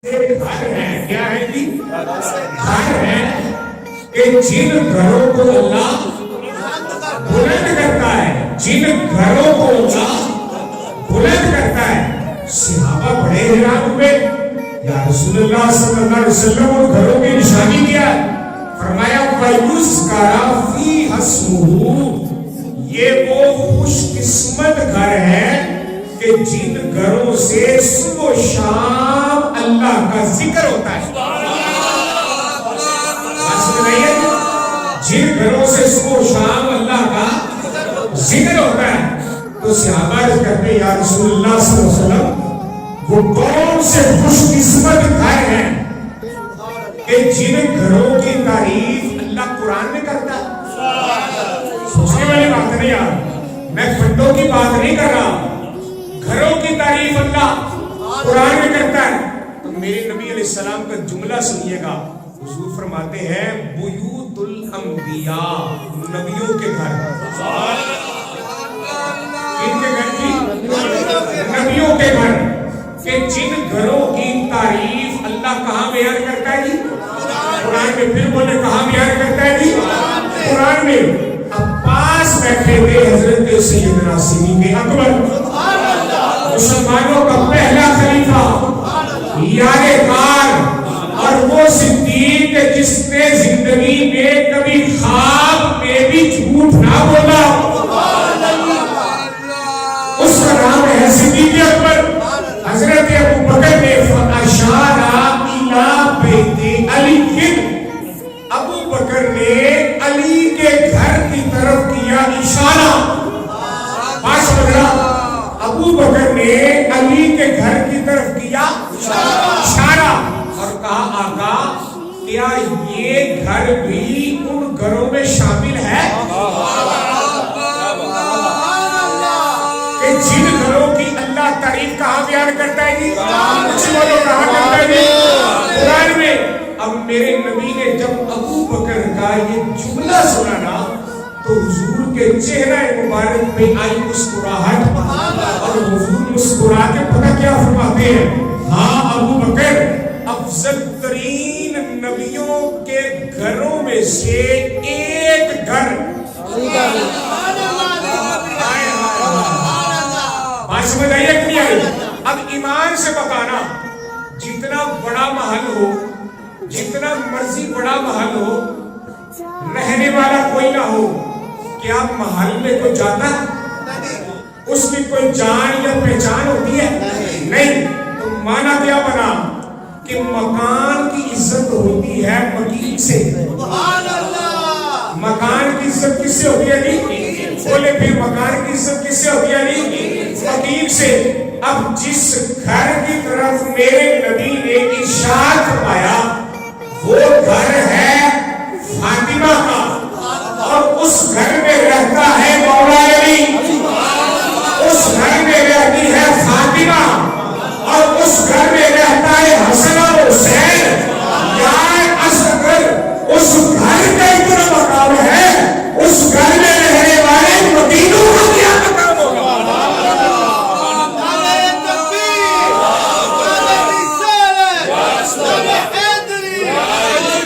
گھر ہیں، کیا ہے جی؟ گھر ہیں کہ جن گھروں کو اللہ بلند کرتا ہے، جن گھروں کو اللہ بلند کرتا ہے۔ صحابہ بڑے حیران ہوئے، یا رسول اللہ صلی اللہ علیہ وسلم ان گھروں کی نشانی کیا ہے؟ فرمایا وَيُذْكَرَ فِيهَا اسْمُهُ، یہ وہ خوش قسمت گھر ہیں کہ جن گھروں سے صبح و شام اللہ کا ذکر ہوتا ہے۔ جن گھروں سے صبح و شام اللہ کا ذکر ہوتا ہے۔ تو صحابہ عرض کرتے ہیں یا رسول اللہ صلی اللہ علیہ وسلم وہ کون سے خوش قسمت گھر ہیں کہ جن گھروں کی تعریف اللہ قرآن میں کرتا ہے؟ سوچنے والی بات نہیں یار، میں فنڈوں کی بات نہیں کر رہا، گھروں کی تعریف اللہ قرآن میں کرتا ہے۔ تو میرے نبی علیہ السلام کا جملہ سنیے گا، حضور فرماتے ہیں بیوت الانبیاء، نبیوں کے گھر۔ کن کے گھر کی؟ نبیوں کے گھر، کہ جن گھروں کی تعریف اللہ کہاں بیان کرتا ہے جی؟ قرآن میں۔ پھر بولے کہاں بیان کرتا ہے جی؟ قرآن میں۔ اب پاس بیٹھے تھے حضرت سیدنا صدیق اکبر، مسلمانوں کا پہلا خلیفہ، یار غار، اور وہ صدیق جس نے زندگی میں کبھی خواب میں بھی جھوٹ نہ بولا، اس کا نام ہے صدیق اکبر۔ حضرت ابو بکر نے فاشار الی بیت علی، ابو بکر نے علی کے گھر کی طرف کیا اشارہ۔ پاس بگڑا، ابو بکر نے علی کے گھر کی طرف کیا اشارہ اور کہا آقا کیا یہ گھر بھی ان گھروں میں شامل ہے کہ جن گھروں کی اللہ تعریف کہاں بیان کرتا ہے جی؟ کچھ بولو کہاں کرتا ہے جی؟ قرآن میں۔ اب میرے نبی نے جب ابو بکر کا یہ جملہ سنا نا تو حضور کے چہرہ مبارک میں آئی مسکراہٹ، اور حضور مسکرا کے پتہ کیا فرماتے ہیں؟ ہاں ابو بکر، افضل ترین نبیوں کے گھروں میں سے ایک گھر۔ بات سمجھ آئی ہے کہ نہیں آئی؟ اب ایمان سے بتانا، جتنا بڑا محل ہو، جتنا مرضی بڑا محل ہو، رہنے والا کوئی نہ ہو، کیا محل میں کوئی جاتا ہے؟ اس کی کوئی جان یا پہچان ہوتی ہے؟ نہیں۔ تو معنی کیا بنا کہ مکان کی عزت ہوتی ہے مکین سے۔ مکان کی عزت کس سے ہوتی ہے نہیں؟ بولے پھر مکان کی عزت کس سے ہوتی ہے نہیں؟ مکین سے۔ اب جس گھر کی طرف میرے نبی نے ارشاد فرمایا وہ گھر ہے فاطمہ کا، اور اس گھر میں رہتا ہے